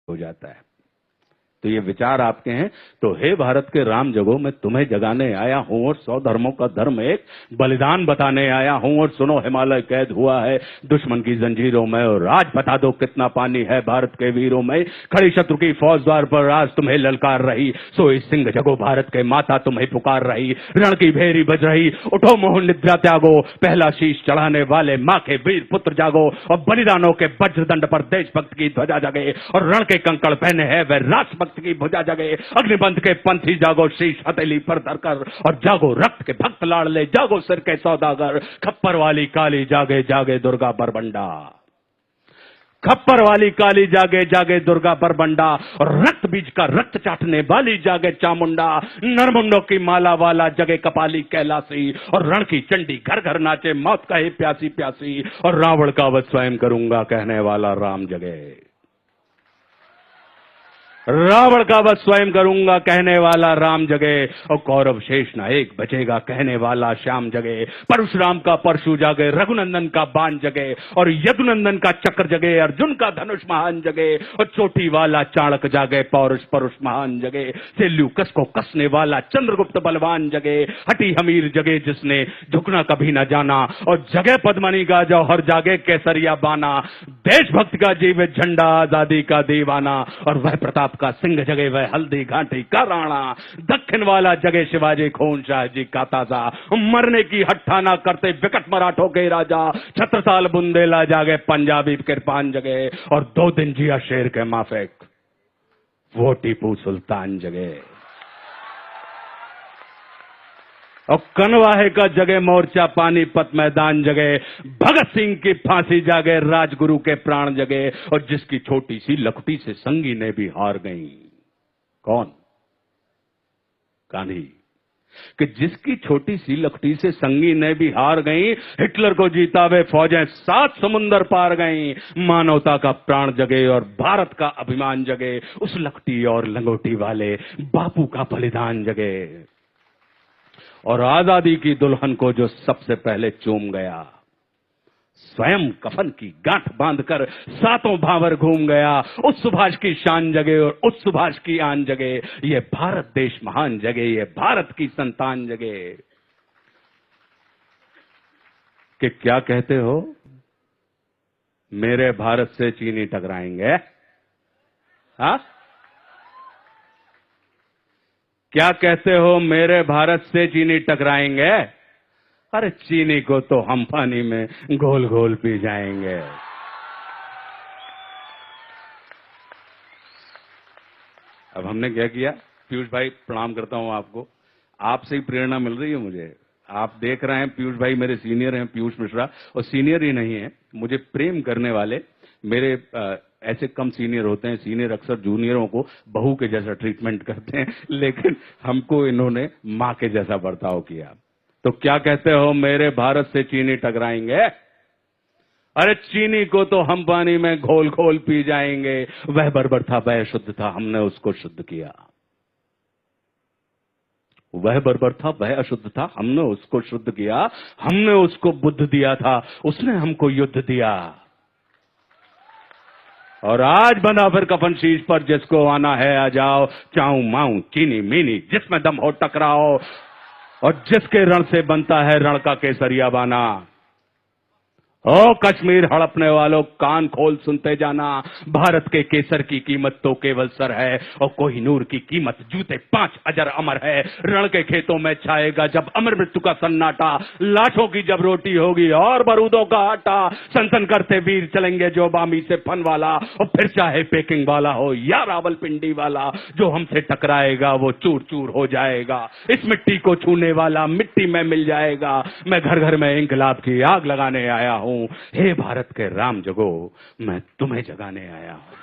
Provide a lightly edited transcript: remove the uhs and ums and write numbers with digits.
हो जाता है। तो ये विचार आपके हैं। तो हे भारत के राम जगो, मैं तुम्हें जगाने आया हूं और 100 धर्मों का धर्म एक बलिदान बताने आया हूं। और सुनो, हिमालय कैद हुआ है दुश्मन की जंजीरों में, और आज बता दो कितना पानी है भारत के वीरों में। खड़ी शत्रु की फौज द्वार पर आज तुम्हें ललकार रही, सोई सिंह जगो भारत के माता तुम्हें पुकार रही। रण की भेरी बज रही, उठो मोह निद्रा त्यागो, पहला शीश चढ़ाने वाले मां के वीर पुत्र जागो। और बलिदानों के वज्रदंड पर देशभक्त की ध्वजा जगे, और रण के कंकड़ पहने है वह राष्ट्रभक्त की भुजा जगे। अग्निबंध के पंथी जागो, शीश हथेली पर धरकर, और जागो रक्त के भक्त लाडले, जागो सिर के सौदागर। खप्पर वाली काली जागे जागे दुर्गा बरबंडा, खप्पर वाली काली जागे जागे दुर्गा बरबंडा। और रक्त बीज का रक्त चाटने वाली जागे चामुंडा। नरमुंडों की माला वाला जगे कपाली कैलासी, और रण की चंडी घर घर नाचे मौत कहे प्यासी प्यासी। और रावण का वध स्वयं करूंगा कहने वाला राम जगे, रावण का वध स्वयं करूंगा कहने वाला राम जगे। और कौरव शेष नायक बचेगा कहने वाला श्याम जगे। परशुराम का परशु जागे, रघुनंदन का बाण जगे, और यदुनंदन का चक्र जगे, अर्जुन का धनुष महान जगे। और चोटी वाला चाणक जागे, पौरुष परुष महान जगे। सेल्यूकस को कसने वाला चंद्रगुप्त बलवान जगे। हटी हमीर जगे जिसने झुकना कभी न जाना, और जगे पद्मनी का जौहर जागे केसरिया बाना। देशभक्त का जीवित झंडा, आजादी का दीवाना। और वह प्रताप का सिंह जगे, वह हल्दी घाटी का राणा। दक्षिण वाला जगे शिवाजी खून शाह जी का ताजा, मरने की हट्ठा ना करते विकट मराठों के राजा। छत्रसाल बुंदेला जागे, पंजाबी कृपान जगे। और 2 दिन जिया शेर के माफिक, वो टीपू सुल्तान जगे। और कनवाहे का जगे मोर्चा, पानीपत मैदान जगे। भगत सिंह की फांसी जागे, राजगुरु के प्राण जगे। और जिसकी छोटी सी लखटी से संगी ने भी हार गई, कौन? गांधी। कि जिसकी छोटी सी लखटी से संगी ने भी हार गई, हिटलर को जीता वे फौजें 7 समुंदर पार गई। मानवता का प्राण जगे और भारत का अभिमान जगे। उस लखटी और लंगोटी वाले बापू का बलिदान जगे। और आजादी की दुल्हन को जो सबसे पहले चूम गया, स्वयं कफन की गांठ बांधकर 7 भावर घूम गया। उस सुभाष की शान जगे और उस सुभाष की आन जगे। ये भारत देश महान जगे, ये भारत की संतान जगे। कि क्या कहते हो, मेरे भारत से चीनी टकराएंगे? हा? क्या कहते हो, मेरे भारत से चीनी टकराएंगे? अरे चीनी को तो हम पानी में घोल घोल पी जाएंगे। अब हमने क्या किया? पीयूष भाई प्रणाम करता हूं आपको, आपसे ही प्रेरणा मिल रही है मुझे। आप देख रहे हैं पीयूष भाई मेरे सीनियर हैं, पीयूष मिश्रा, और सीनियर ही नहीं है, मुझे प्रेम करने वाले मेरे ऐसे कम सीनियर होते हैं। सीनियर अक्सर जूनियरों को बहू के जैसा ट्रीटमेंट करते हैं, लेकिन हमको इन्होंने मां के जैसा बर्ताव किया। तो क्या कहते हो, मेरे भारत से चीनी टकराएंगे? अरे चीनी को तो हम पानी में घोल घोल पी जाएंगे। वह बर्बर था, वह शुद्ध था, हमने उसको शुद्ध किया। वह बर्बर था, वह अशुद्ध था, हमने उसको शुद्ध किया। हमने उसको बुद्ध दिया था, उसने हमको युद्ध दिया। और आज बंधा फिर कफन शीश पर, जिसको आना है आ जाओ। चाऊ माऊ चीनी मीनी जिसमें दम हो टकराओ। और जिसके रण से बनता है रण का केसरिया बाना। ओ कश्मीर हड़पने वालों, कान खोल सुनते जाना। भारत के केसर की कीमत तो केवल सर है, और कोहिनूर की कीमत जूते 5 अजर अमर है। रण के खेतों में छाएगा जब अमर मृत्यु का सन्नाटा। लाशों की जब रोटी होगी और बारूदों का आटा। सनसन करते वीर चलेंगे जो बामी से फन वाला। और फिर चाहे पेकिंग वाला हो या रावलपिंडी वाला, जो हमसे टकराएगा वो चूर चूर हो जाएगा। इस मिट्टी को छूने वाला मिट्टी में मिल जाएगा। मैं घर घर में इंकलाब की आग लगाने आया हूं। हे भारत के राम जगो, मैं तुम्हें जगाने आया हूं।